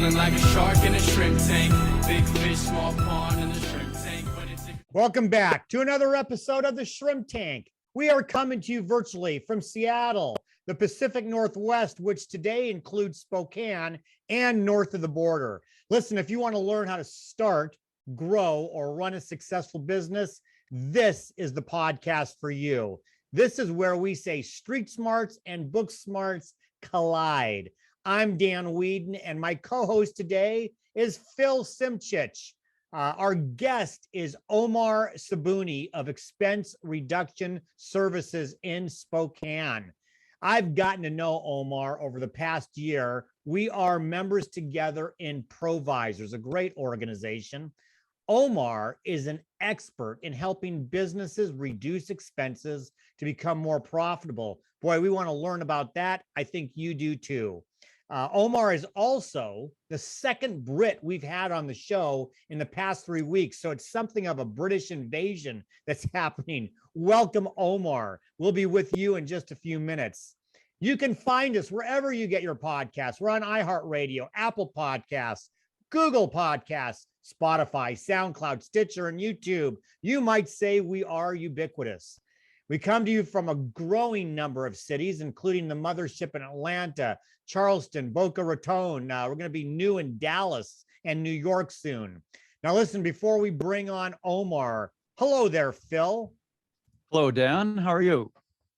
Feeling like a shark in a shrimp tank. Big fish, small pond in the shrimp tank. Welcome back to another episode of the Shrimp Tank. We are coming to you virtually from Seattle, the Pacific Northwest, which today includes Spokane and north of the border. Listen, if you want to learn how to start, grow, or run a successful business, this is the podcast for you. This is where we say street smarts and book smarts collide. I'm Dan Whedon, and my co-host today is Phil Simchich. Our guest is Omar Sabouni of Expense Reduction Services in Spokane. I've gotten to know Omar over the past year. We are members together in Provisors, a great organization. Omar is an expert in helping businesses reduce expenses to become more profitable. Boy, we want to learn about that. I think you do too. Omar is also the second Brit we've had on the show in the past 3 weeks. So it's something of a British invasion that's happening. Welcome, Omar. We'll be with you in just a few minutes. You can find us wherever you get your podcasts. We're on iHeartRadio, Apple Podcasts, Google Podcasts, Spotify, SoundCloud, Stitcher, and YouTube. You might say we are ubiquitous. We come to you from a growing number of cities, including the mothership in Atlanta, Charleston, Boca Raton. We're going to be new in Dallas and New York soon. Now, listen, before we bring on Omar, hello there, Phil. Hello, Dan. How are you?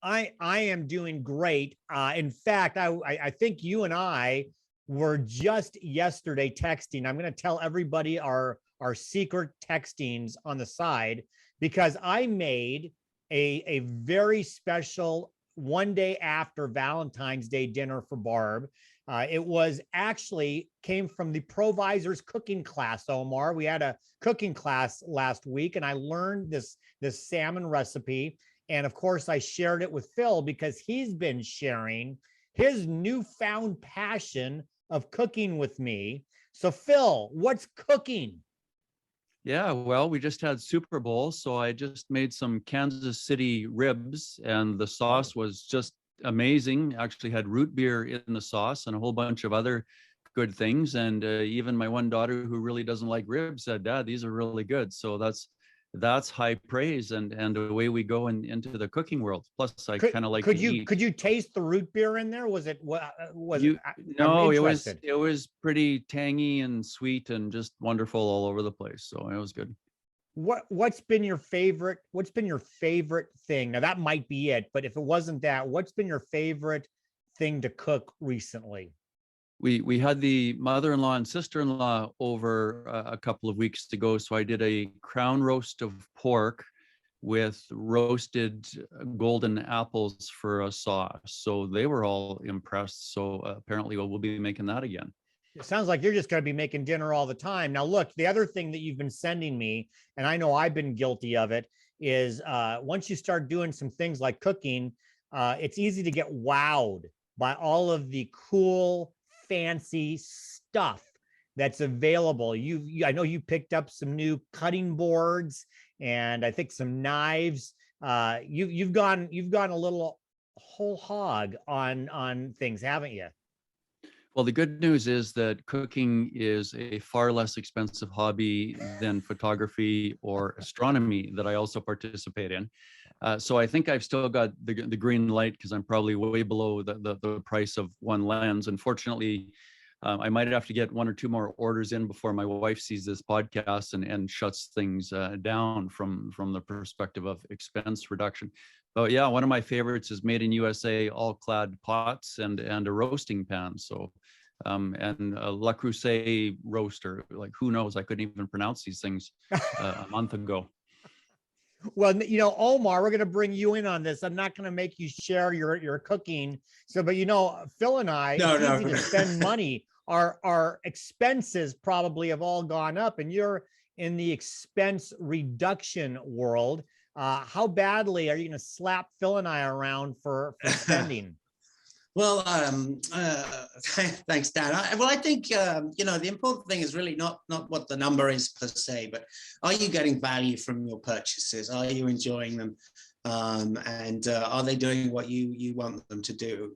I am doing great. In fact, I think you and I were just yesterday texting. I'm going to tell everybody our secret textings on the side, because I made a very special one day after Valentine's Day dinner for Barb. It was actually came from the Provisors cooking class, Omar. We had a cooking class last week, and I learned this salmon recipe. And of course, I shared it with Phil because he's been sharing his newfound passion of cooking with me. So Phil, what's cooking? Yeah, well, we just had Super Bowl, so I just made some Kansas City ribs, and the sauce was just amazing. Actually had root beer in the sauce and a whole bunch of other good things. And even my one daughter, who really doesn't like ribs, said, "Dad, these are really good." So that's high praise, and away we go into the cooking world. Plus, I kind of like to eat. Could you taste the root beer in there? Was it? No, it was pretty tangy and sweet and just wonderful all over the place. So it was good. What's been your favorite? What's been your favorite thing? Now that might be it, but if it wasn't that, what's been your favorite thing to cook recently? We had the mother-in-law and sister-in-law over a couple of weeks ago, so I did a crown roast of pork with roasted golden apples for a sauce. So they were all impressed. So apparently we'll be making that again. It sounds like you're just going to be making dinner all the time. Now, look, the other thing that you've been sending me, and I know I've been guilty of it, is once you start doing some things like cooking, it's easy to get wowed by all of the cool, fancy stuff that's available. I know you picked up some new cutting boards and I think some knives. You've gone a little whole hog on things, haven't you? Well, the good news is that cooking is a far less expensive hobby than photography or astronomy that I also participate in. So I think I've still got the green light, because I'm probably way below the price of one lens. Unfortunately, I might have to get one or two more orders in before my wife sees this podcast and shuts things down from the perspective of expense reduction. But yeah, one of my favorites is made in USA, all clad pots and a roasting pan. So and a Le Creuset roaster. Like, who knows? I couldn't even pronounce these things a month ago. Well, Omar, we're going to bring you in on this. I'm not going to make you share your cooking. So, but Phil and I, it's easy to spend money. Our expenses probably have all gone up, and you're in the expense reduction world. How badly are you going to slap Phil and I around for spending? Well, thanks, Dan. I think, the important thing is really not what the number is per se, but are you getting value from your purchases? Are you enjoying them? And are they doing what you want them to do?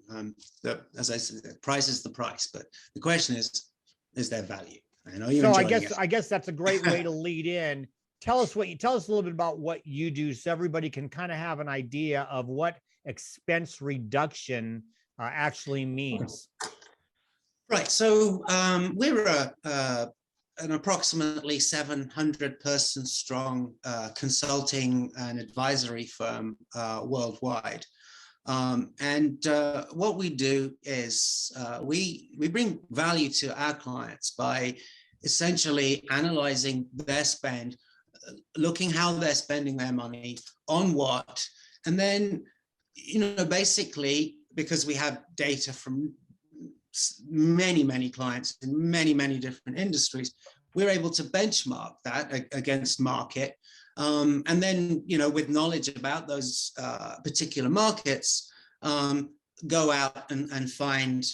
As I said, the price is the price, but the question is, is their value? And are you So enjoying it? I guess that's a great way to lead in. Tell us a little bit about what you do, so everybody can kind of have an idea of what expense reduction actually means. Right. So we're an approximately 700 person strong consulting and advisory firm worldwide. And what we do is we bring value to our clients by essentially analyzing their spend, looking how they're spending their money, on what, and then, basically, because we have data from many clients in many different industries, we're able to benchmark that against market. And then, with knowledge about those particular markets, go out and find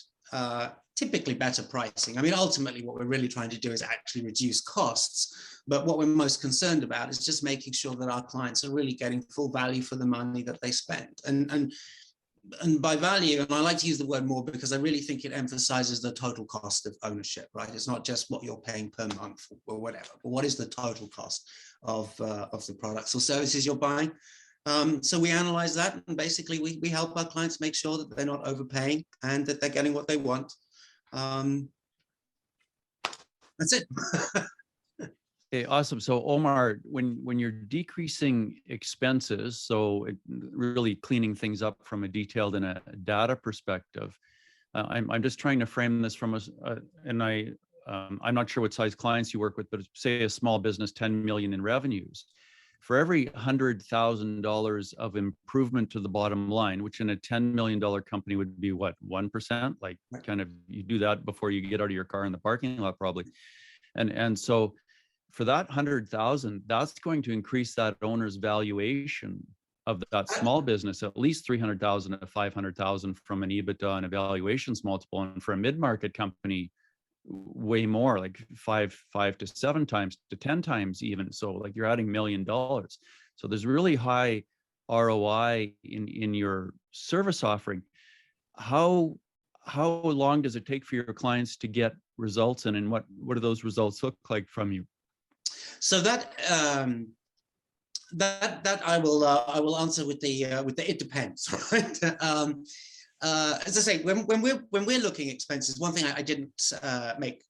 typically better pricing. I mean, ultimately, what we're really trying to do is actually reduce costs. But what we're most concerned about is just making sure that our clients are really getting full value for the money that they spend. And by value, and I like to use the word more because I really think it emphasizes the total cost of ownership, right? It's not just what you're paying per month or whatever, but what is the total cost of the products or services you're buying. So we analyze that, and basically we help our clients make sure that they're not overpaying and that they're getting what they want. That's it. Okay, awesome. So Omar, when you're decreasing expenses, so really cleaning things up from a detailed and a data perspective, I'm just trying to frame this from and I'm not sure what size clients you work with, but say a small business, 10 million in revenues. For every $100,000 of improvement to the bottom line, which in a $10 million company would be what, 1%? Like kind of, you do that before you get out of your car in the parking lot probably. And so for that 100,000, that's going to increase that owner's valuation of that small business at least 300,000 to 500,000 from an EBITDA and evaluations multiple, and for a mid-market company, way more, like five to 7 times to 10 times even. So like you're adding $1 million. So there's really high ROI in your service offering. How long does it take for your clients to get results, and what do those results look like from you? So that I will answer with the it depends, right? As I say, when we're looking at expenses, one thing I didn't make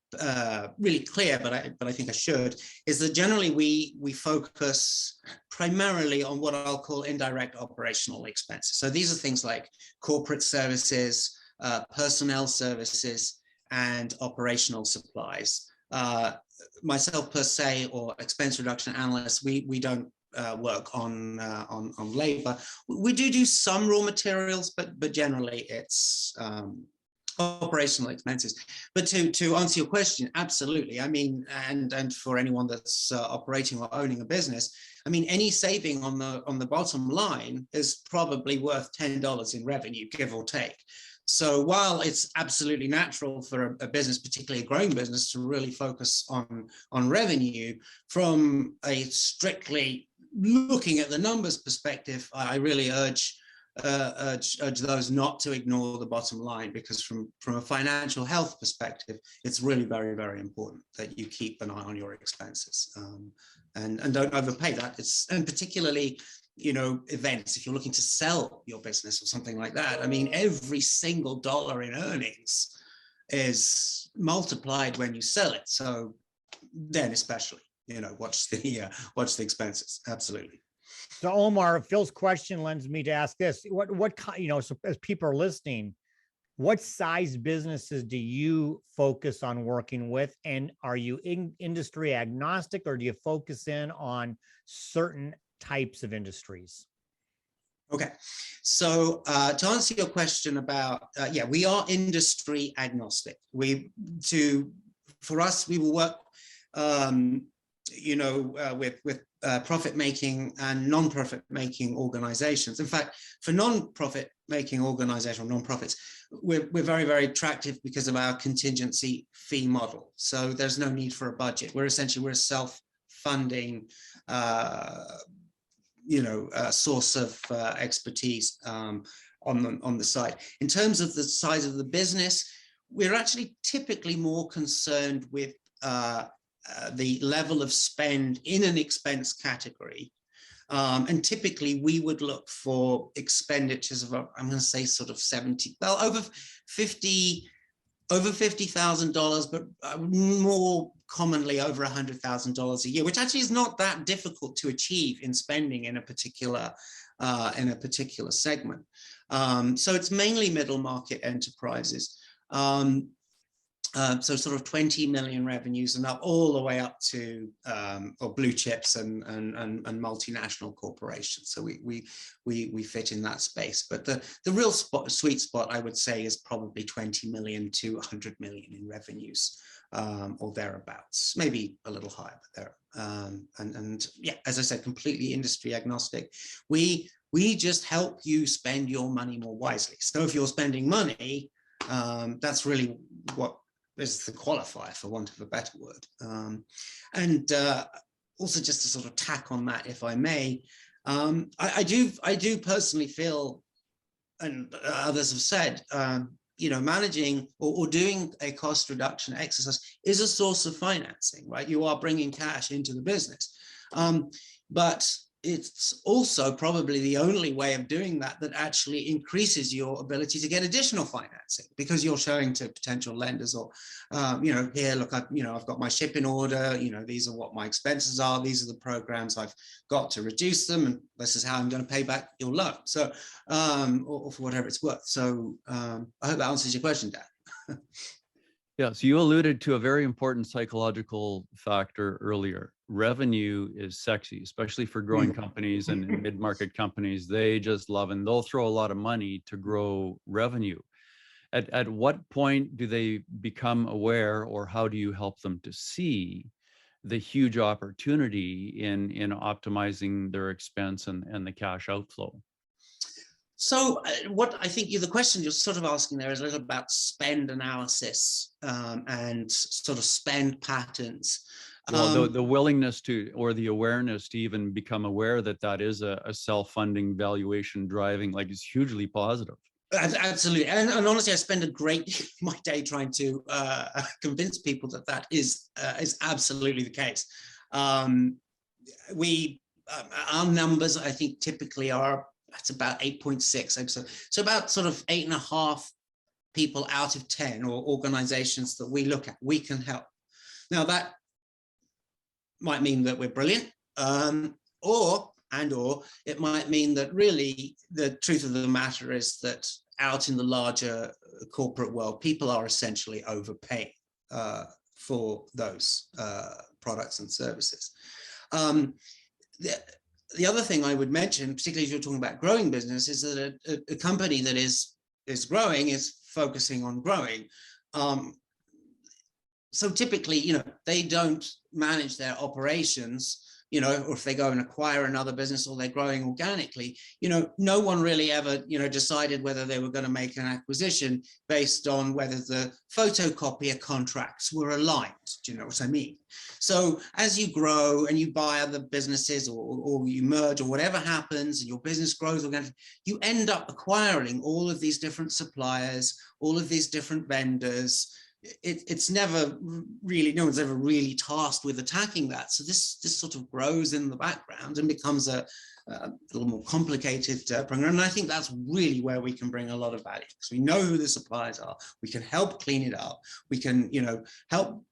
really clear, but I think I should, is that generally we focus primarily on what I'll call indirect operational expenses. So these are things like corporate services, personnel services, and operational supplies. Myself per se, or expense reduction analysts, we don't work on labor. We do some raw materials, but generally it's operational expenses. But to answer your question, absolutely. I mean, and for anyone that's operating or owning a business, I mean, any saving on the bottom line is probably worth $10 in revenue, give or take. So while it's absolutely natural for a business, particularly a growing business, to really focus on revenue, from a strictly looking at the numbers perspective, I really urge those not to ignore the bottom line, because from a financial health perspective, it's really very, very important that you keep an eye on your expenses and don't overpay that. And particularly, events, if you're looking to sell your business or something like that, I mean, every single dollar in earnings is multiplied when you sell it. So then especially, watch the expenses. Absolutely. So Omar, Phil's question lends me to ask this: so as people are listening, what size businesses do you focus on working with, and are you industry agnostic, or do you focus in on certain types of industries? Okay, so to answer your question about, we are industry agnostic. For us, we will work, with profit-making and non-profit making organizations. In fact, for non-profit making organizations, or non-profits, we're very, very attractive because of our contingency fee model. So there's no need for a budget. We're a self-funding source of expertise on the side. In terms of the size of the business, we're actually typically more concerned with the level of spend in an expense category. And typically we would look for expenditures of, I'm going to say sort of 70, well, over $50,000, but more commonly over $100,000 a year, which actually is not that difficult to achieve in spending in a particular segment. So it's mainly middle market enterprises. So sort of 20 million revenues and up all the way up to or blue chips and multinational corporations. So we fit in that space. But the real sweet spot, I would say, is probably 20 million to 100 million in revenues or thereabouts, maybe a little higher, but there. And yeah, as I said, completely industry agnostic. We just help you spend your money more wisely. So if you're spending money, that's really what is the qualifier, for want of a better word. And also, just to sort of tack on that, if I may, I do personally feel, and others have said, managing or doing a cost reduction exercise is a source of financing, right? You are bringing cash into the business, but it's also probably the only way of doing that actually increases your ability to get additional financing, because you're showing to potential lenders, or here, look, I've got my ship in order, these are what my expenses are, these are the programs I've got to reduce them, and this is how I'm going to pay back your loan, so or for whatever it's worth. So I hope that answers your question, Dan. Yeah, so you alluded to a very important psychological factor earlier. Revenue is sexy, especially for growing companies and mid-market companies. They just love, and they'll throw a lot of money to grow revenue. At what point do they become aware, or how do you help them to see the huge opportunity in optimizing their expense and the cash outflow? So what I think the question you're sort of asking there is a little about spend analysis and sort of spend patterns. Well, the willingness to, or the awareness to even become aware that is a self-funding valuation driving, like, is hugely positive. Absolutely. And honestly, I spend a great deal of my day trying to convince people that is absolutely the case. Our numbers, I think, typically are, that's about 8.6. So about sort of 8.5 people out of 10, or organizations that we look at, we can help. Now that might mean that we're brilliant, or it might mean that really the truth of the matter is that out in the larger corporate world, people are essentially overpaying for those products and services. The other thing I would mention, particularly if you're talking about growing business, is that a company that is growing is focusing on growing. So typically, they don't manage their operations, or if they go and acquire another business, or they're growing organically, no one really ever, decided whether they were going to make an acquisition based on whether the photocopier contracts were aligned. Do you know what I mean? So as you grow and you buy other businesses, or you merge, or whatever happens, and your business grows organically, you end up acquiring all of these different suppliers, all of these different vendors. It's never really, no one's ever really tasked with attacking that. So this sort of grows in the background and becomes a little more complicated program. And I think that's really where we can bring a lot of value, because we know who the suppliers are. We can help clean it up. We can, help,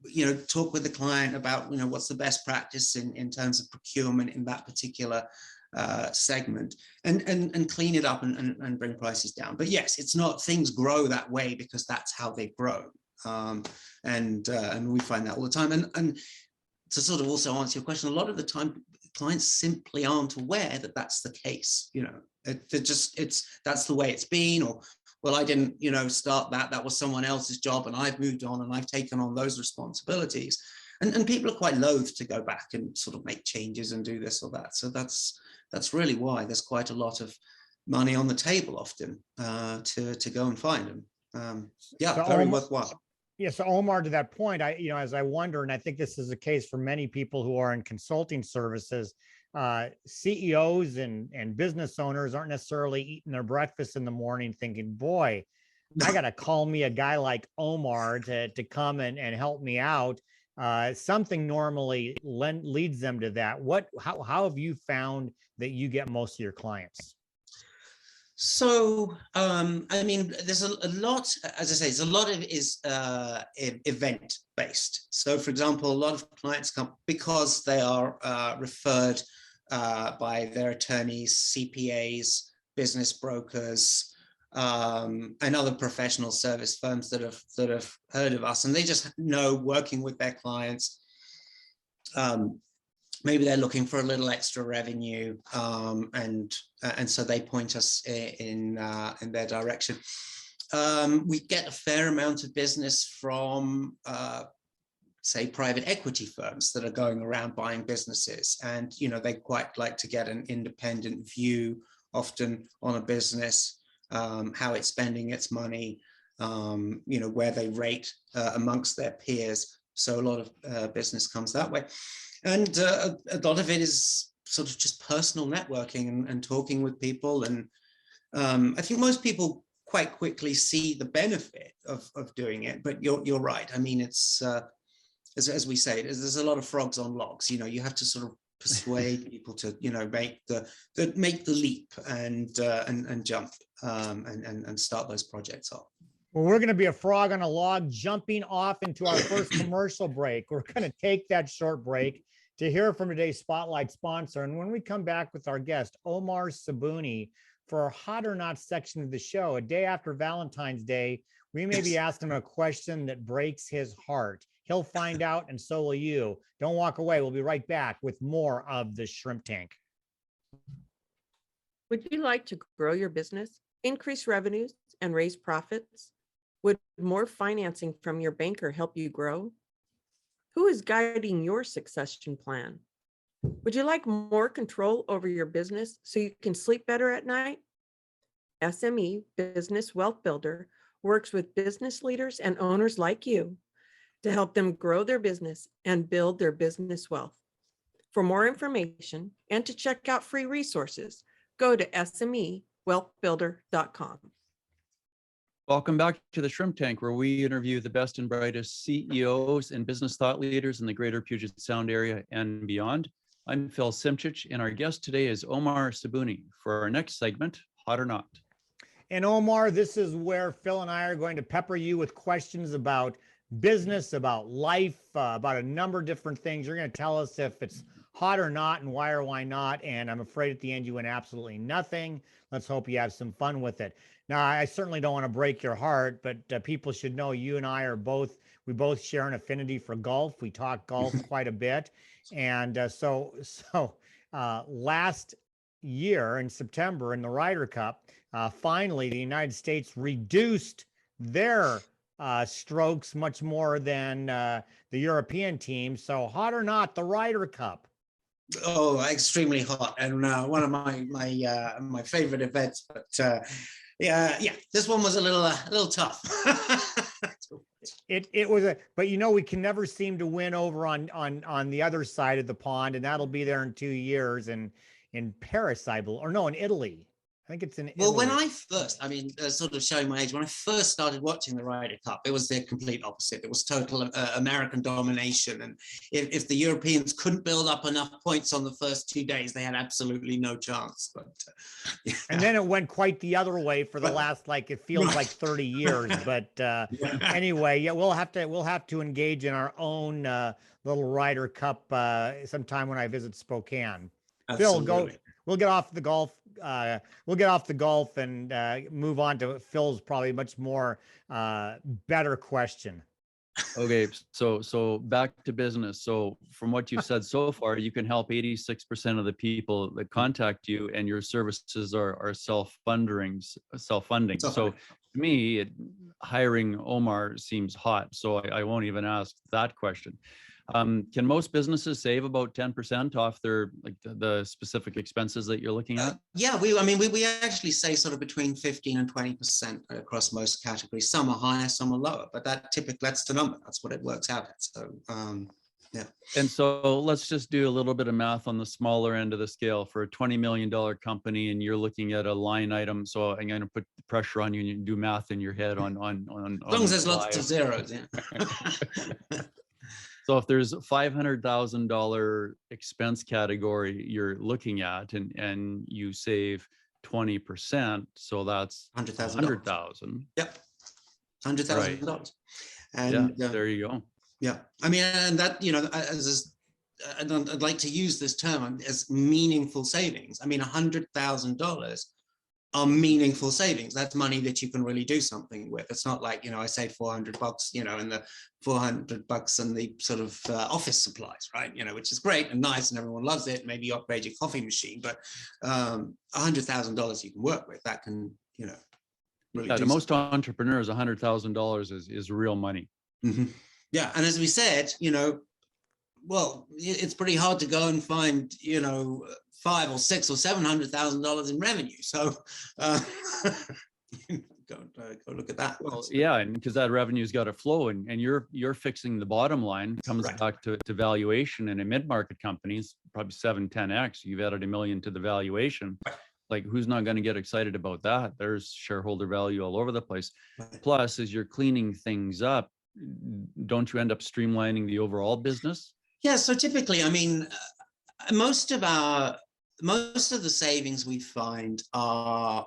talk with the client about, what's the best practice in terms of procurement in that particular segment, and clean it up and bring prices down. But yes, it's not, things grow that way because that's how they've grown. And we find that all the time. And to sort of also answer your question, a lot of the time clients simply aren't aware that that's the case. That's the way it's been, or, well, I didn't, start that was someone else's job, and I've moved on and I've taken on those responsibilities. And people are quite loath to go back and sort of make changes and do this or that. So that's really why there's quite a lot of money on the table often to go and find them. So very worthwhile. Yeah. So Omar, to that point, as I wonder, and I think this is the case for many people who are in consulting services, CEOs and business owners aren't necessarily eating their breakfast in the morning thinking, boy, I got to call me a guy like Omar to come and help me out. Something normally leads them to that. How have you found that you get most of your clients? So, I mean, there's a lot, as I say, there's a lot of it is event based. So, for example, a lot of clients come because they are referred by their attorneys, CPAs, business brokers, and other professional service firms that have heard of us, and they just know working with their clients. Maybe they're looking for a little extra revenue, and so they point us in their direction. We get a fair amount of business from, say, private equity firms that are going around buying businesses, and they quite like to get an independent view, often on a business, how it's spending its money, where they rate amongst their peers. So a lot of business comes that way. And a lot of it is sort of just personal networking and talking with people. And I think most people quite quickly see the benefit of doing it. But you're right. I mean, it's as we say, there's a lot of frogs on logs. You have to sort of persuade people to make the leap and jump and start those projects off. Well, we're going to be a frog on a log jumping off into our first commercial break. We're going to take that short break to hear from today's Spotlight sponsor. And when we come back with our guest, Omar Sabouni, for our Hot or Not section of the show, a day after Valentine's Day, we may be asking him a question that breaks his heart. He'll find out, and so will you. Don't walk away. We'll be right back with more of the Shrimp Tank. Would you like to grow your business, increase revenues, and raise profits? Would more financing from your banker help you grow? Who is guiding your succession plan? Would you like more control over your business so you can sleep better at night? SME Business Wealth Builder works with business leaders and owners like you to help them grow their business and build their business wealth. For more information and to check out free resources, go to SMEwealthbuilder.com. Welcome back to the Shrimp Tank, where we interview the best and brightest CEOs and business thought leaders in the greater Puget Sound area and beyond. I'm Phil Simchich, and our guest today is Omar Sabouni for our next segment, Hot or Not. And Omar, this is where Phil and I are going to pepper you with questions about business, about life, about a number of different things. You're going to tell us if it's hot or not and why or why not. And I'm afraid at the end you win absolutely nothing. Let's hope you have some fun with it. Now, I certainly don't want to break your heart, but people should know you and I we both share an affinity for golf. We talk golf quite a bit. And so last year in September in the Ryder Cup, finally, the United States reduced their strokes much more than the European team. So hot or not, the Ryder Cup. Oh, extremely hot, and one of my favorite events. But yeah, this one was a little tough. It was but we can never seem to win over on the other side of the pond, and that'll be there in 2 years in Paris, in Italy. I think it's in Italy. Well, when I first, sort of showing my age, when I first started watching the Ryder Cup, it was the complete opposite. It was total American domination. And if the Europeans couldn't build up enough points on the first 2 days, they had absolutely no chance. But yeah. And then it went quite the other way for the last, it feels like 30 years. But anyway, yeah, we'll have to engage in our own little Ryder Cup sometime when I visit Spokane. Absolutely. Phil, we'll get off the golf. We'll get off the golf and move on to Phil's probably much more better question. Okay, so back to business. So from what you've said so far, you can help 86% of the people that contact you, and your services are self-funding. So to me, hiring Omar seems hot. So I won't even ask that question. Can most businesses save about 10% off their the specific expenses that you're looking at? Yeah, we actually say sort of between 15 and 20% across most categories. Some are higher, some are lower, but that's the number. That's what it works out at. So Yeah. And so let's just do a little bit of math on the smaller end of the scale for a $20 million company, and you're looking at a line item. So I'm going to put the pressure on you and you do math in your head on As long as there's lots of zeros. Yeah. So if there's a $500,000 expense category you're looking at, and you save 20%, so that's $100,000. 100,000. Yep. $100,000. Yeah, And there you go. yeah, I mean, and that, you know, and I'd like to use this term as meaningful savings. I mean, $100,000 are meaningful savings. That's money that you can really do something with. It's not like, you know, I say $400, you know, and the $400 and the sort of office supplies, right? You know, which is great and nice and everyone loves it. Maybe you upgrade your coffee machine, but $100,000 you can work with. That can, you know, really Yeah, do to most something. entrepreneurs, $100,000 is real money. Mm-hmm. Yeah, and as we said, you know, well, it's pretty hard to go and find, you know, $500,000 or $600,000 or $700,000 in revenue. So go look at that. Well, yeah, and because that revenue's got to flow, and you're fixing the bottom line. Comes Right. back to valuation. And in mid-market companies, probably 7-10x. You've added $1 million to the valuation. Like, who's not going to get excited about that? There's shareholder value all over the place. Right. Plus, as you're cleaning things up, don't you end up streamlining the overall business? Yeah, so typically, I mean, most of the savings we find are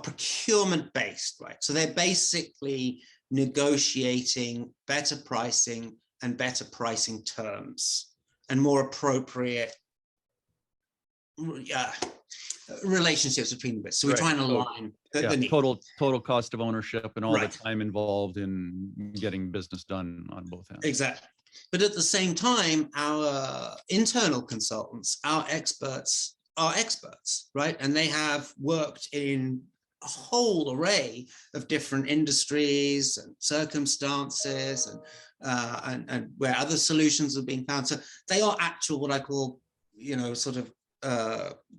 procurement based, right? So they're basically negotiating better pricing and better pricing terms and more appropriate relationships between the bits. So we're Right. trying to So, align yeah, the need. total cost of ownership and all Right. the time involved in getting business done on both ends. Exactly. But at the same time, our internal consultants, our experts are experts, right? And they have worked in a whole array of different industries and circumstances and where other solutions have been found. So they are actual, what I call, you know, sort of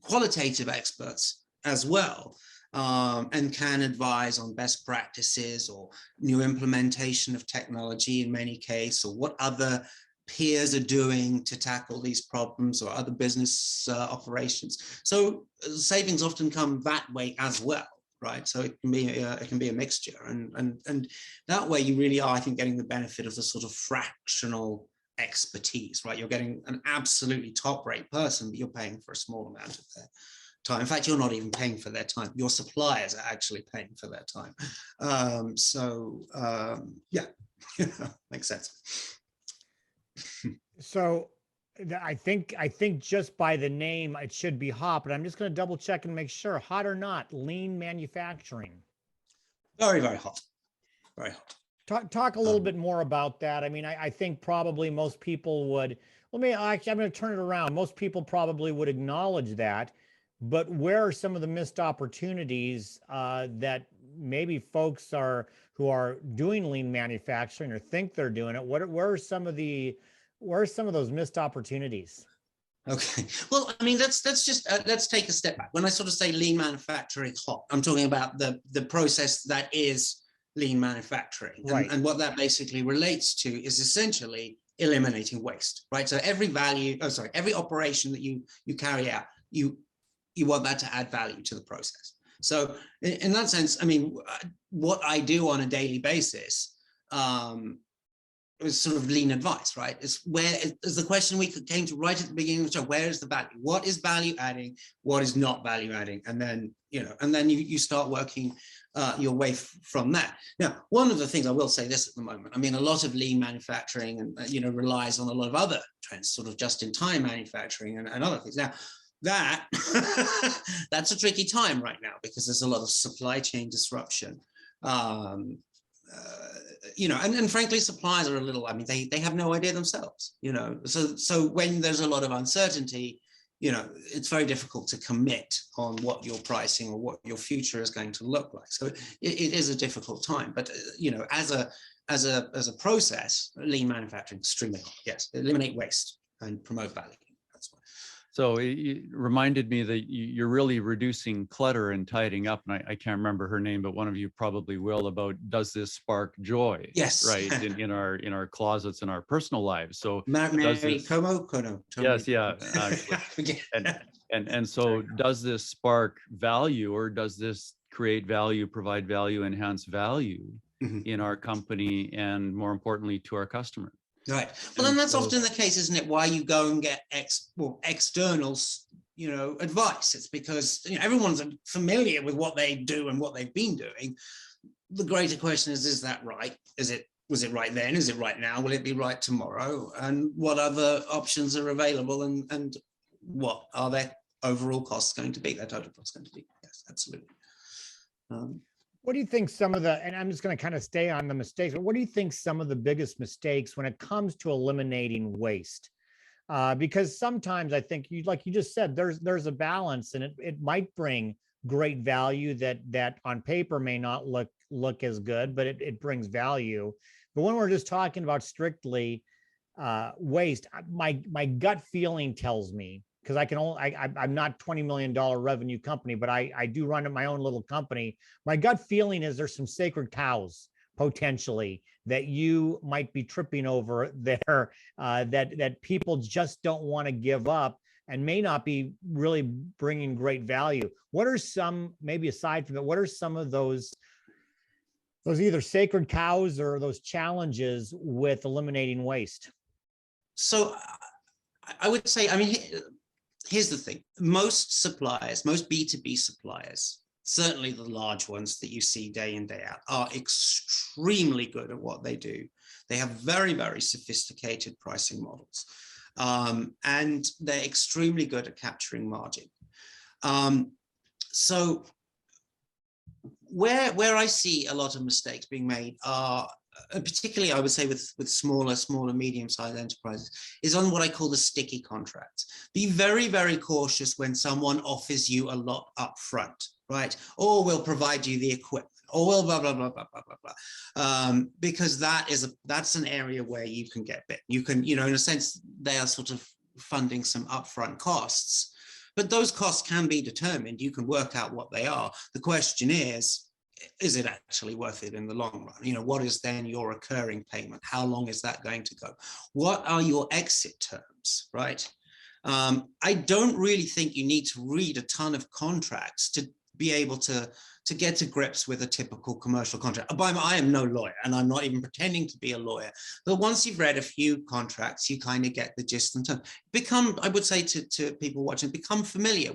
qualitative experts as well. And can advise on best practices or new implementation of technology in many cases, or what other peers are doing to tackle these problems, or other business operations. So savings often come that way as well, right? So it can be a mixture, and that way you really are, I think, getting the benefit of the sort of fractional expertise, right? You're getting an absolutely top-rate person, but you're paying for a small amount of their time. In fact, you're not even paying for their time. Your suppliers are actually paying for their time. Yeah, makes sense. So I think just by the name, it should be hot, but I'm just going to double check and make sure. Hot or not, lean manufacturing. Very, very hot. Very hot. Talk a little bit more about that. I mean, I think probably most people would, I'm going to turn it around. Most people probably would acknowledge that, but where are some of the missed opportunities that maybe folks who are doing lean manufacturing or think they're doing it? Where are some of those missed opportunities? Okay. Well, I mean, let's take a step back. When I sort of say lean manufacturing hot, I'm talking about the process that is lean manufacturing. Right. And what that basically relates to is essentially eliminating waste, right? So every operation that you carry out, you want that to add value to the process. So in that sense, I mean, what I do on a daily basis is sort of lean advice, right? It's the question we came to right at the beginning of the show. Where is the value? What is value adding? What is not value adding? And then, you start working your way from that. Now, one of the things I will say this at the moment, I mean, a lot of lean manufacturing and, relies on a lot of other trends, sort of just-in-time manufacturing and other things. Now, that's a tricky time right now because there's a lot of supply chain disruption. And frankly, suppliers are a little, I mean, they have no idea themselves, so when there's a lot of uncertainty, it's very difficult to commit on what your pricing or what your future is going to look like. So it is a difficult time, but as a process, lean manufacturing extremely hot. Yes, eliminate waste and promote value. That's why. So it reminded me that you're really reducing clutter and tidying up. And I can't remember her name, but one of you probably will, about does this spark joy? Yes. Right. In our closets and our personal lives. So Mary does this, Como? Kono, yes, yeah, actually. And so does this spark value, or does this create value, provide value, enhance value in our company, and more importantly, to our customer? Right. Well, and that's often the case, isn't it? Why you go and get externals, advice. It's because everyone's familiar with what they do and what they've been doing. The greater question is that right? Was it right then? Is it right now? Will it be right tomorrow? And what other options are available? And what are their overall costs going to be? Their total costs going to be? Yes, absolutely. What do you think some of the, and I'm just going to kind of stay on the mistakes, but what do you think some of the biggest mistakes when it comes to eliminating waste? Because sometimes I think like you just said, there's a balance, and it might bring great value that on paper may not look as good, but it brings value. But when we're just talking about strictly waste, my gut feeling tells me, because I'm not $20 million revenue company, but I do run my own little company. My gut feeling is there's some sacred cows potentially that you might be tripping over there, that people just don't want to give up and may not be really bringing great value. What are some, maybe aside from that, what are some of those either sacred cows or those challenges with eliminating waste? So I would say, here's the thing. Most suppliers, most B2B suppliers, certainly the large ones that you see day in, day out, are extremely good at what they do. They have very, very sophisticated pricing models. And they're extremely good at capturing margin. So where I see a lot of mistakes being made are, particularly I would say with smaller, medium-sized enterprises, is on what I call the sticky contracts. Be very, very cautious when someone offers you a lot up front, right? Or we'll provide you the equipment, or we'll blah, blah, blah, blah, blah, blah, blah. Because that's an area where you can get bit. You can, in a sense, they are sort of funding some upfront costs, but those costs can be determined. You can work out what they are. The question is it actually worth it in the long run? What is then your recurring payment? How long is that going to go? What are your exit terms, right? I don't really think you need to read a ton of contracts to be able to get to grips with a typical commercial contract. I am no lawyer, and I'm not even pretending to be a lawyer. But once you've read a few contracts, you kind of get the gist and tone. I would say to people watching, become familiar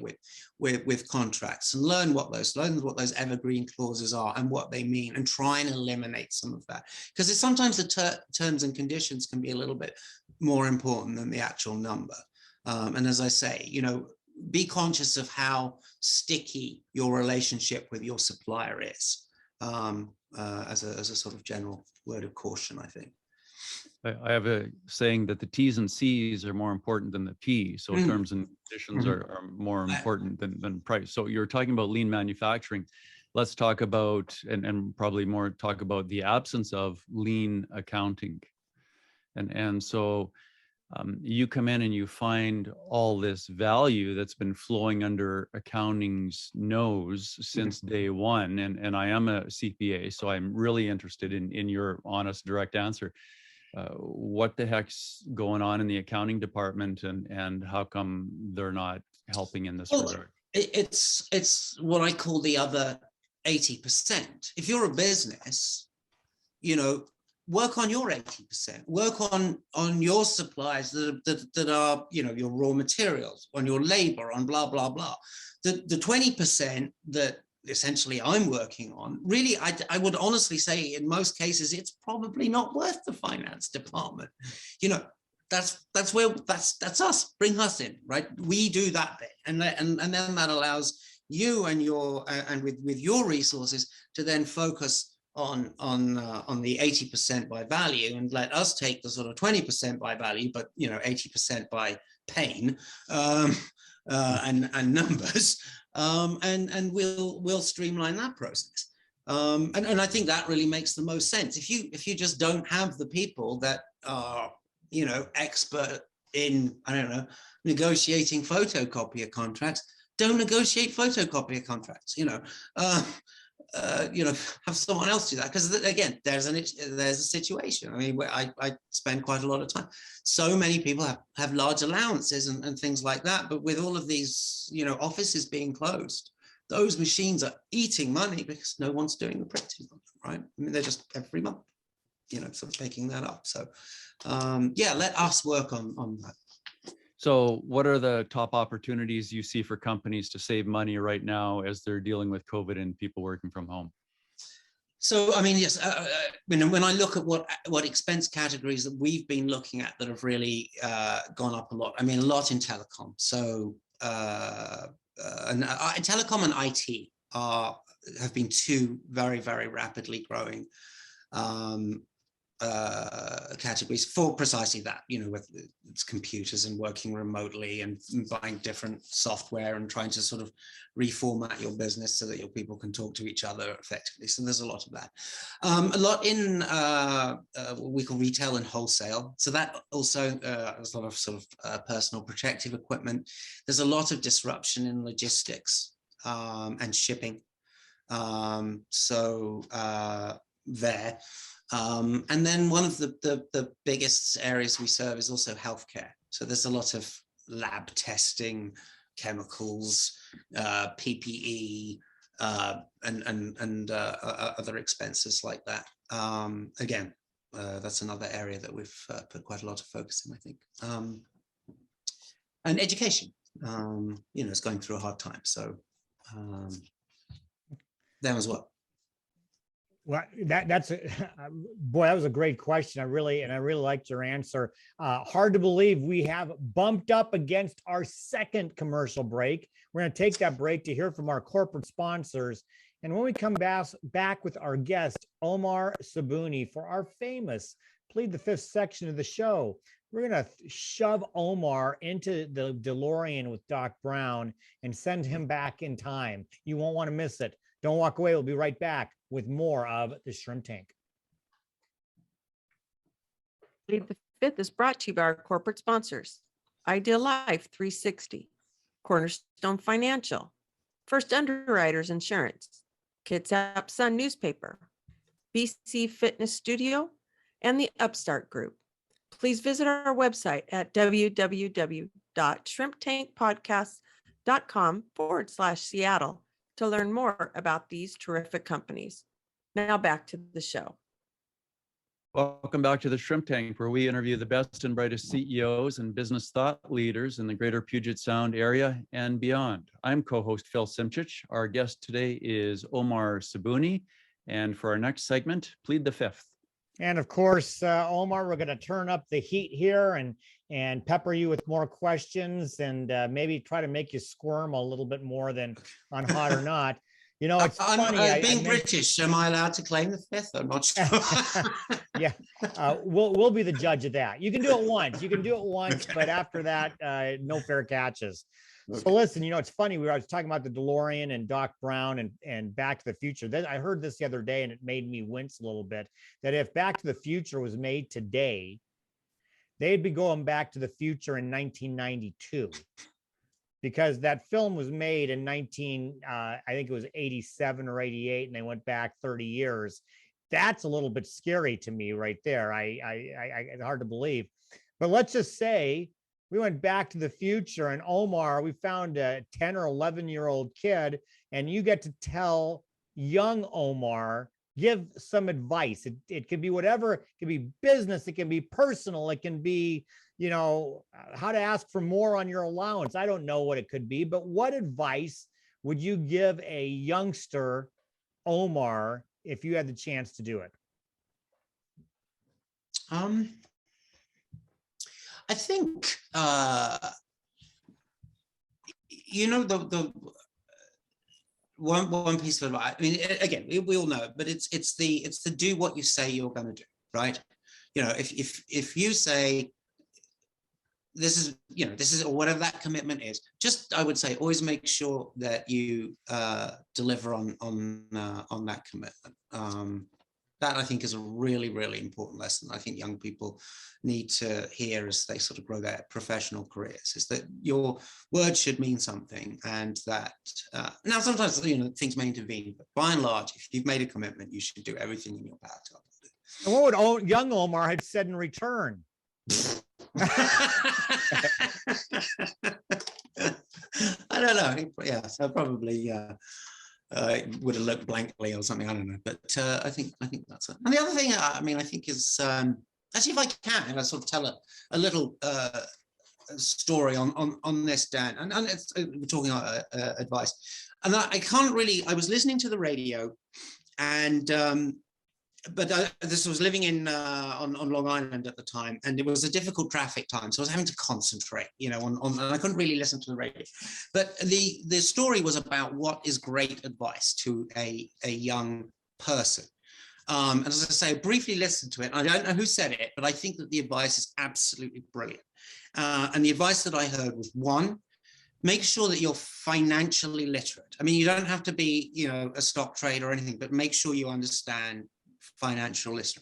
with contracts and learn what those evergreen clauses are and what they mean, and try and eliminate some of that. Because sometimes the terms and conditions can be a little bit more important than the actual number. And as I say, be conscious of how sticky your relationship with your supplier is, as a sort of general word of caution, I think. I have a saying that the T's and C's are more important than the P. So terms and conditions are more important than price. So you're talking about lean manufacturing. Let's talk about, and probably more talk about the absence of lean accounting. And so you come in and you find all this value that's been flowing under accounting's nose since day one. And I am a CPA, so I'm really interested in your honest, direct answer. What the heck's going on in the accounting department, and how come they're not helping in this regard? It's what I call the other 80%. If you're a business, work on your 80%, work on your supplies that are, your raw materials, on your labor, on blah, blah, blah. The 20% that essentially I'm working on, really, I would honestly say in most cases, it's probably not worth the finance department. That's us, bring us in, right? We do that bit. And then that allows you and with your resources to then focus on the 80% by value, and let us take the sort of 20% by value, but 80% by pain and numbers, and we'll streamline that process. And I think that really makes the most sense. If you just don't have the people that are expert in, I don't know, negotiating photocopier contracts, don't negotiate photocopier contracts, have someone else do that. Because again, there's a situation. I mean, where I spend quite a lot of time. So many people have large allowances and things like that. But with all of these, offices being closed, those machines are eating money because no one's doing the printing, right? I mean, they're just every month, sort of picking that up. So yeah, let us work on that. So what are the top opportunities you see for companies to save money right now as they're dealing with COVID and people working from home? So, I mean, yes, when I look at what expense categories that we've been looking at that have really gone up a lot, I mean, a lot in telecom. So telecom and IT have been two very, very rapidly growing categories for precisely that, with it's computers and working remotely and buying different software and trying to sort of reformat your business so that your people can talk to each other effectively. So there's a lot of that. A lot in what we call retail and wholesale. So that also there's a lot of sort of personal protective equipment. There's a lot of disruption in logistics and shipping. There. And then one of the biggest areas we serve is also healthcare. So there's a lot of lab testing, chemicals, PPE, and other expenses like that. Again, that's another area that we've put quite a lot of focus in, I think. And education, it's going through a hard time. So them as well. Well, that's boy, that was a great question. I really liked your answer. Hard to believe we have bumped up against our second commercial break. We're going to take that break to hear from our corporate sponsors. And when we come back with our guest, Omar Sabouni, for our famous Plead the Fifth section of the show, we're going to shove Omar into the DeLorean with Doc Brown and send him back in time. You won't want to miss it. Don't walk away. We'll be right back with more of the Shrimp Tank. Plead the Fifth is brought to you by our corporate sponsors: Ideal Life 360, Cornerstone Financial, First Underwriters Insurance, Kitsap Sun Newspaper, BC Fitness Studio, and the Upstart Group. Please visit our website at www.shrimptankpodcast.com/Seattle to learn more about these terrific companies. Now back to the show. Welcome back to the Shrimp Tank, where we interview the best and brightest CEOs and business thought leaders in the greater Puget Sound area and beyond. I'm co-host Phil Simchich. Our guest today is Omar Sabouni. And for our next segment, Plead the Fifth. And of course, Omar, we're going to turn up the heat here and pepper you with more questions and maybe try to make you squirm a little bit more than on Hot or Not. It's funny. Being British, am I allowed to claim the fifth? I'm not sure. Yeah, we'll be the judge of that. You can do it once. Okay. But after that, no fair catches. Okay. So listen, it's funny. I was talking about the DeLorean and Doc Brown and Back to the Future. Then I heard this the other day, and it made me wince a little bit. That if Back to the Future was made today, they'd be going back to the future in 1992. Because that film was made in I think it was 87 or 88, and they went back 30 years. That's a little bit scary to me right there. It's hard to believe. But let's just say we went back to the future, and Omar, we found a 10 or 11-year-old kid, and you get to tell young Omar, give some advice. It could be whatever. It could be business. It can be personal. It can be, how to ask for more on your allowance. I don't know what it could be, but what advice would you give a youngster, Omar, if you had the chance to do it? I think, the one piece of advice, I mean, again, we all know it, but it's the do what you say you're going to do, right? If you say, this is or whatever that commitment is, just, I would say, always make sure that you deliver on that commitment. That I think is a really, really important lesson. I think young people need to hear as they sort of grow their professional careers, is that your words should mean something, and that now sometimes things may intervene, but by and large, if you've made a commitment, you should do everything in your power to uphold it. And what would young Omar have said in return? I don't know. Yeah, so probably would have looked blankly or something. I don't know. But I think that's it. And the other thing, I mean, I think is actually, if I can, I sort of tell a little story on this, Dan, and it's, we're talking advice, and I can't really. I was listening to the radio, and but this was living in on Long Island at the time, and it was a difficult traffic time, so I was having to concentrate, on and I couldn't really listen to the radio. But the story was about what is great advice to a young person. And as I say, I briefly listened to it. I don't know who said it, but I think that the advice is absolutely brilliant. And the advice that I heard was, one, make sure that you're financially literate. I mean, you don't have to be, a stock trader or anything, but make sure you understand financial literacy.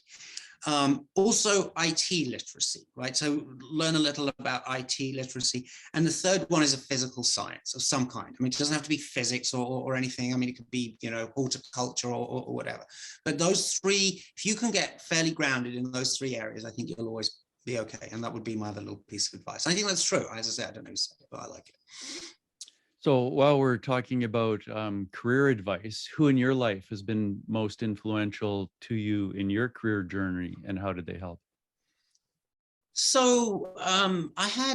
Also IT literacy, right? So learn a little about IT literacy. And the third one is a physical science of some kind. I mean, it doesn't have to be physics or anything. I mean, it could be, horticulture or whatever. But those three, if you can get fairly grounded in those three areas, I think you'll always be okay. And that would be my other little piece of advice. I think that's true. As I say, I don't know who said it, but I like it. So while we're talking about career advice, who in your life has been most influential to you in your career journey, and how did they help? So I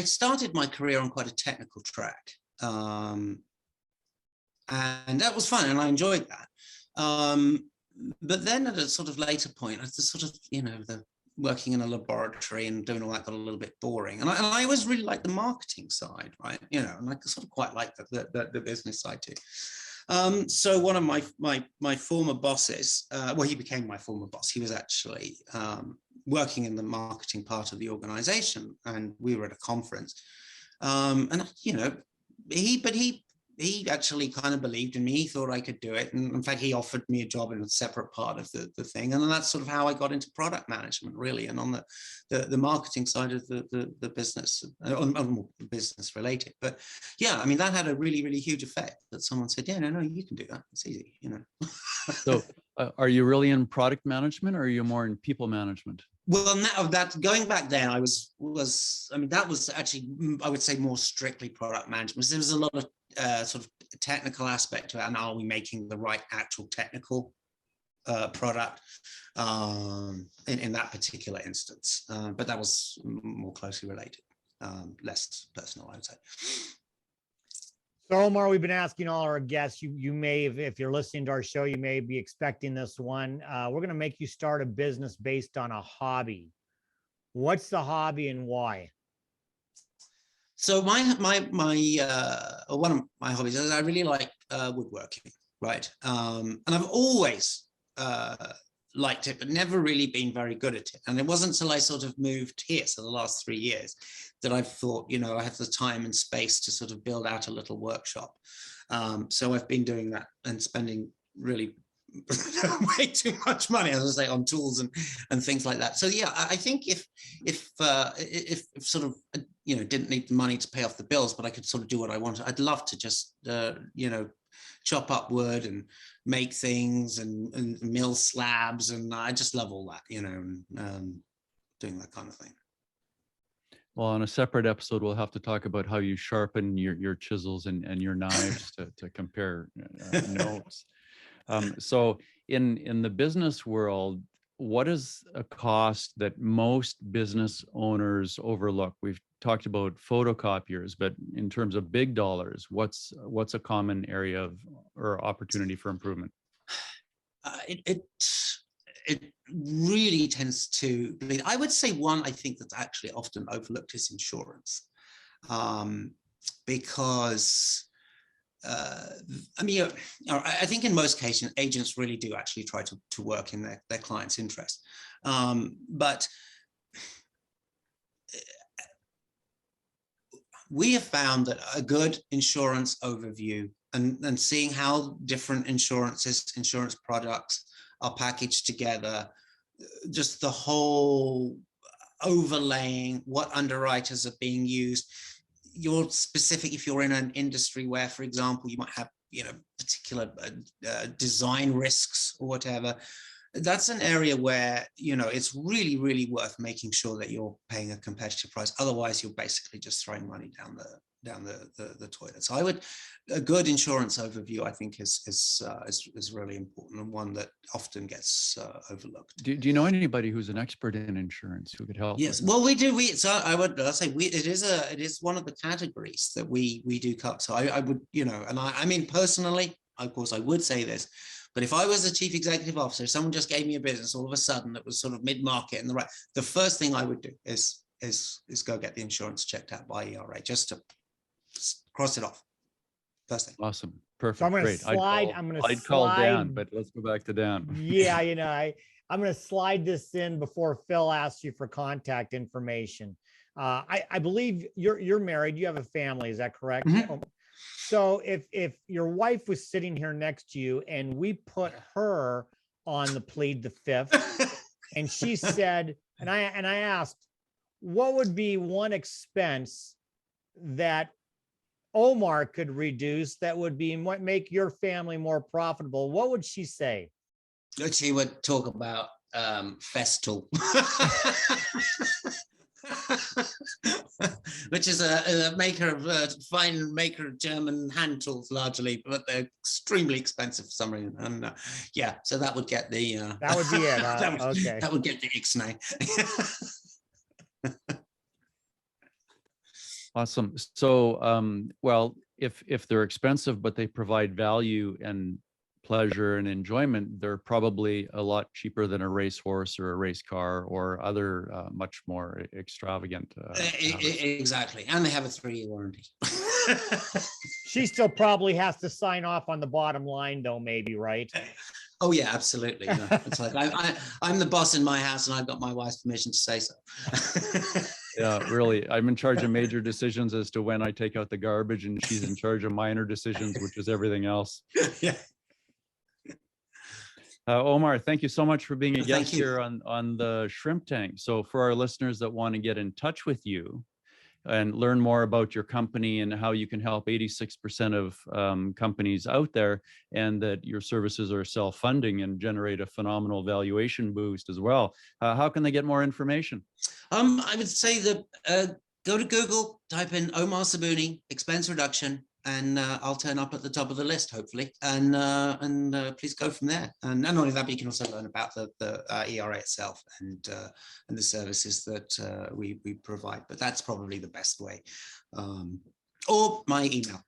started my career on quite a technical track, and that was fun, and I enjoyed that. But then at a sort of later point, the sort of, the working in a laboratory and doing all that got a little bit boring. And I always really liked the marketing side, right? And I sort of quite like the business side too. So one of my former bosses, well, he became my former boss. He was actually working in the marketing part of the organization, and we were at a conference. And he actually kind of believed in me. He thought I could do it. And in fact, he offered me a job in a separate part of the thing. And then that's sort of how I got into product management, really. And on the marketing side of the business, on business related. But yeah, I mean, that had a really, really huge effect, that someone said, yeah, no, you can do that. It's easy, So are you really in product management, or are you more in people management? Well, now that going back then, I mean, that was actually, I would say, more strictly product management. There was a lot of sort of technical aspect to it, and are we making the right actual technical product in that particular instance? But that was more closely related, less personal, I would say. So Omar, we've been asking all our guests, you may, if you're listening to our show, you may be expecting this one. We're going to make you start a business based on a hobby. What's the hobby and why? So one of my hobbies is I really like woodworking, right? And I've always liked it, but never really been very good at it. And it wasn't until I sort of moved here, so the last 3 years, that I've thought, I have the time and space to sort of build out a little workshop. So I've been doing that and spending really way too much money, as I say, on tools and things like that. So yeah, I think if sort of didn't need the money to pay off the bills, but I could sort of do what I wanted, I'd love to just chop up wood and make things and mill slabs, and I just love all that, doing that kind of thing. Well, on a separate episode, we'll have to talk about how you sharpen your chisels and your knives to compare notes. So in the business world, what is a cost that most business owners overlook? We've talked about photocopiers, but in terms of big dollars, what's a common area or opportunity for improvement? It really tends to be, I would say, one I think that's actually often overlooked is insurance, because I mean, I think in most cases, agents really do actually try to work in their client's interest. But we have found that a good insurance overview and seeing how different insurance products are packaged together, just the whole overlaying, what underwriters are being used. You're specific if you're in an industry where, for example, you might have, particular design risks or whatever. That's an area where, it's really, really worth making sure that you're paying a competitive price. Otherwise, you're basically just throwing money down the toilet. So a good insurance overview, I think, is really important, and one that often gets overlooked. Do you know anybody who's an expert in insurance who could help? Yes, well, we do. I'll say it is one of the categories that we do cover. So I would, and I mean, personally, of course, I would say this. But if I was a chief executive officer, someone just gave me a business all of a sudden that was sort of mid-market and the first thing I would do is go get the insurance checked out by ERA, just to cross it off. First thing. Awesome. Perfect. So I'm going to Great. slide. I'd call Dan, but let's go back to Dan. Yeah, I'm going to slide this in before Phil asks you for contact information. I believe you're married. You have a family. Is that correct? Mm-hmm. So if your wife was sitting here next to you and we put her on the plead the fifth, and she said, and I asked, what would be one expense that Omar could reduce that would make your family more profitable? What would she say? She would talk about Festool. Which is a fine maker of German hand tools largely, but they're extremely expensive for some reason. And so that would get the that would be it. Okay, that would get the ixnay. Awesome. So, well, if they're expensive but they provide value and pleasure and enjoyment, they're probably a lot cheaper than a racehorse or a race car or other much more extravagant. Exactly, and they have a 3-year warranty. She still probably has to sign off on the bottom line, though. Maybe, right? Oh yeah, absolutely. It's like I'm the boss in my house, and I've got my wife's permission to say so. Yeah, really. I'm in charge of major decisions as to when I take out the garbage, and she's in charge of minor decisions, which is everything else. Yeah. Omar, thank you so much for being a guest you. here on the Shrimp Tank. So for our listeners that want to get in touch with you and learn more about your company and how you can help 86% of companies out there, and that your services are self-funding and generate a phenomenal valuation boost as well, how can they get more information? I would say that go to Google, type in Omar Sabouni expense reduction, and I'll turn up at the top of the list, hopefully. And please go from there. And not only that, but you can also learn about the ERA itself and the services that we provide. But that's probably the best way. Or my email,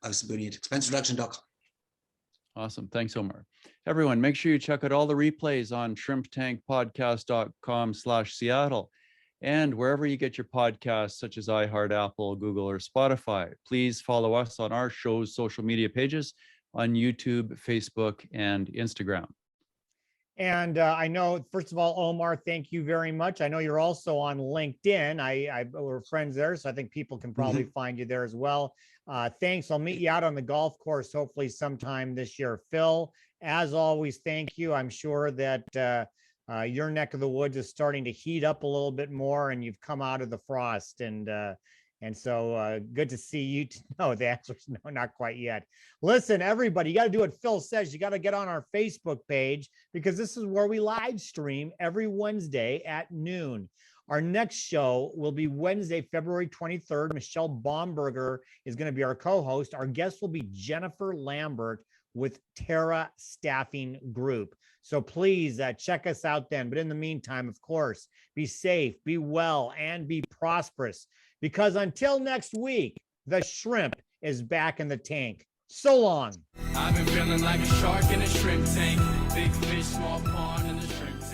osabouni@expensereduction.com. Awesome. Thanks, Omar. Everyone, make sure you check out all the replays on shrimptankpodcast.com/Seattle. And wherever you get your podcasts, such as iHeart, Apple, Google, or Spotify. Please follow us on our show's social media pages on YouTube, Facebook, and Instagram. And I know, first of all, Omar, thank you very much. I know you're also on LinkedIn. We're friends there, so I think people can probably find you there as well. Thanks. I'll meet you out on the golf course, hopefully sometime this year. Phil, as always, thank you. I'm sure that your neck of the woods is starting to heat up a little bit more, and you've come out of the frost, and so good to see you. No, the answer is no, not quite yet. Listen, everybody, you got to do what Phil says. You got to get on our Facebook page, because this is where we live stream every Wednesday at noon. Our next show will be Wednesday, February 23rd. Michelle Baumberger is going to be our co-host. Our guest will be Jennifer Lambert with Terra Staffing Group. So please check us out then. But in the meantime, of course, be safe, be well, and be prosperous. Because until next week, the shrimp is back in the tank. So long. I've been feeling like a shark in a shrimp tank. Big fish, small pond in the shrimp tank.